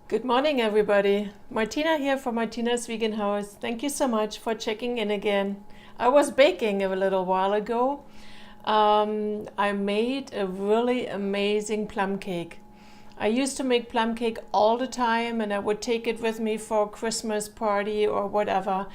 Good morning, everybody. Martina here from Martina's Vegan House. Thank you so much for checking in again. I was baking a little while ago. I made a really amazing plum cake. I used to make plum cake all the time and I would take it with me for a Christmas party or whatever.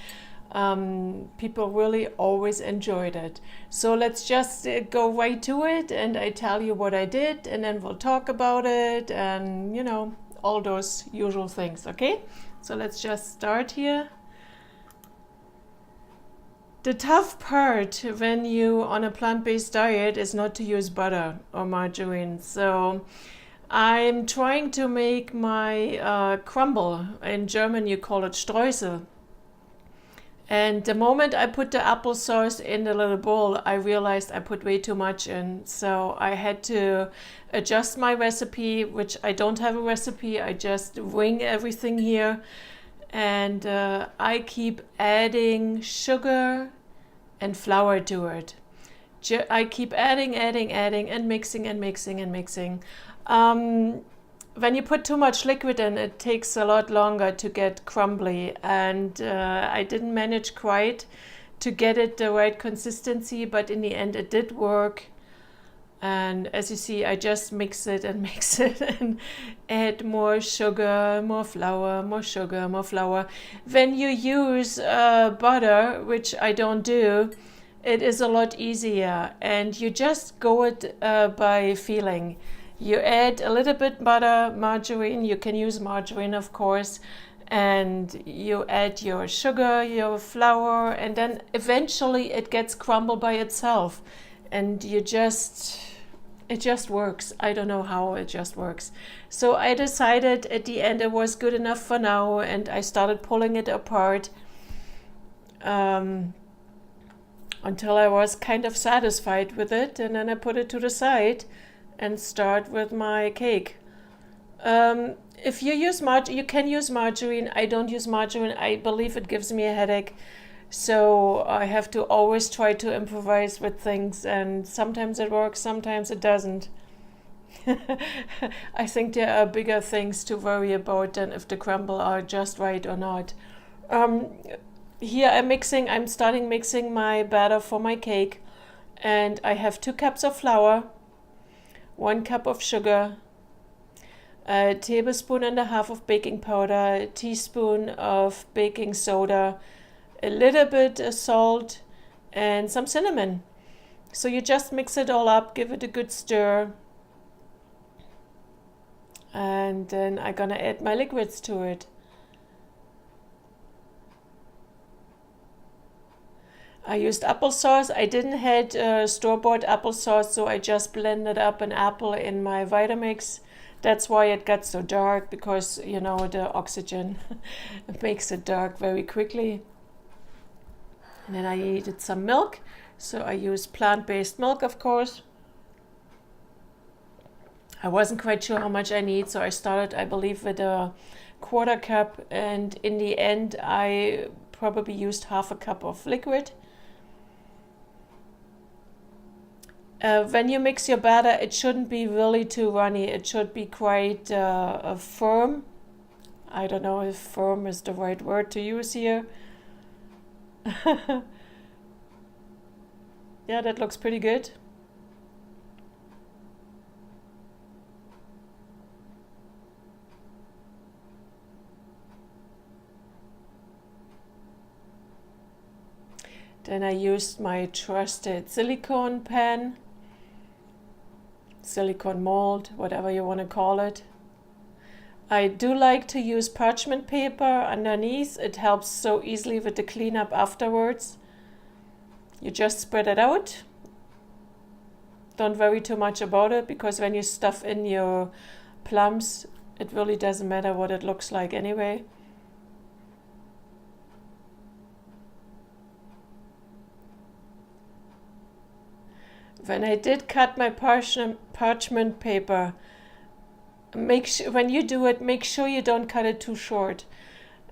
People really always enjoyed it. So let's just go right to it and I tell you what I did and then we'll talk about it and all those usual things, okay? So let's just start here. The tough part when you on a plant-based diet is not to use butter or margarine. So I'm trying to make my crumble. In German you call it Streussel. And the moment I put the applesauce in the little bowl, I realized I put way too much in. So I had to adjust my recipe, which I don't have a recipe. I just wing everything here. And I keep adding sugar and flour to it. I keep adding and mixing. When you put too much liquid in, it takes a lot longer to get crumbly, and I didn't manage quite to get it the right consistency, but in the end it did work. And as you see, I just mix it and add more sugar, more flour, more sugar, more flour. When you use butter, which I don't do, it is a lot easier, and you just go it by feeling. You add a little bit butter, margarine, you can use margarine of course, and you add your sugar, your flour, and then eventually it gets crumbled by itself. And it just works. I don't know how, it just works. So I decided at the end it was good enough for now, and I started pulling it apart until I was kind of satisfied with it, and then I put it to the side and start with my cake. If you use you can use margarine. I don't use margarine. I believe it gives me a headache. So I have to always try to improvise with things, and sometimes it works, sometimes it doesn't. I think there are bigger things to worry about than if the crumble are just right or not. Here I'm starting mixing my batter for my cake, and I have 2 cups of flour, 1 cup of sugar, a tablespoon and a half of baking powder, a teaspoon of baking soda, a little bit of salt, and some cinnamon. So you just mix it all up, give it a good stir, and then I'm gonna add my liquids to it. I used applesauce. I didn't have store-bought applesauce, so I just blended up an apple in my Vitamix. That's why it got so dark, because the oxygen makes it dark very quickly. And then I needed some milk, so I used plant-based milk, of course. I wasn't quite sure how much I need, so I started, I believe, with a 1/4 cup, and in the end I probably used 1/2 cup of liquid. When you mix your batter, it shouldn't be really too runny. It should be quite firm. I don't know if firm is the right word to use here. Yeah, that looks pretty good. Then I used my trusted silicone pan, silicone mold, whatever you want to call it. I do like to use parchment paper underneath. It helps so easily with the cleanup afterwards. You just spread it out. Don't worry too much about it, because when you stuff in your plums, it really doesn't matter what it looks like anyway. When I did cut my parchment paper, when you do it, make sure you don't cut it too short.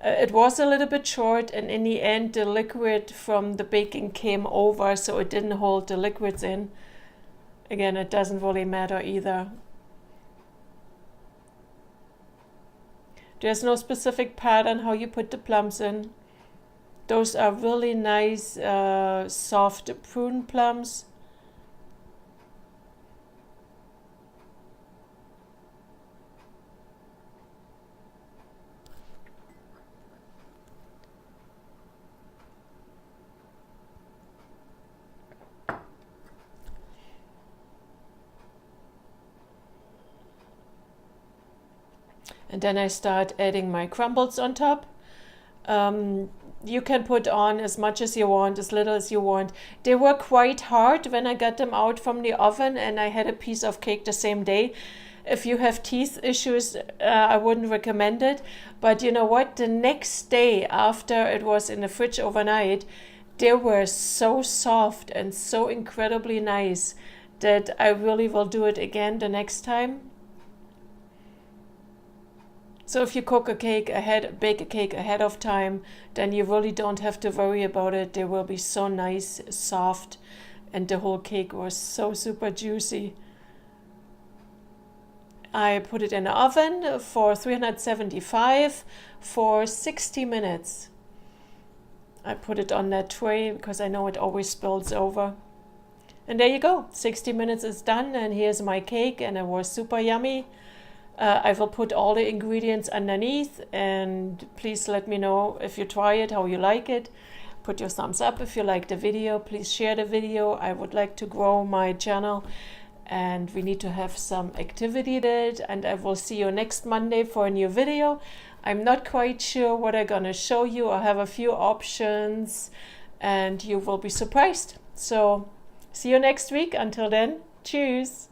It was a little bit short, and in the end the liquid from the baking came over, so it didn't hold the liquids in. Again, it doesn't really matter either. There's no specific pattern how you put the plums in. Those are really nice, soft prune plums. And then I start adding my crumbles on top. You can put on as much as you want, as little as you want. They were quite hard when I got them out from the oven, and I had a piece of cake the same day. If you have teeth issues, I wouldn't recommend it. But you know what? The next day, after it was in the fridge overnight, they were so soft and so incredibly nice that I really will do it again the next time. So if you cook a cake ahead, bake a cake ahead of time, then you really don't have to worry about it. They will be so nice, soft, and the whole cake was so super juicy. I put it in the oven for 375 for 60 minutes. I put it on that tray because I know it always spills over. And there you go, 60 minutes is done, and here's my cake, and it was super yummy. I will put all the ingredients underneath, and please let me know if you try it, how you like it. Put your thumbs up if you like the video. Please share the video. I would like to grow my channel, and we need to have some activity there. And I will see you next Monday for a new video. I'm not quite sure what I'm gonna show you. I have a few options, and you will be surprised. So see you next week. Until then, cheers.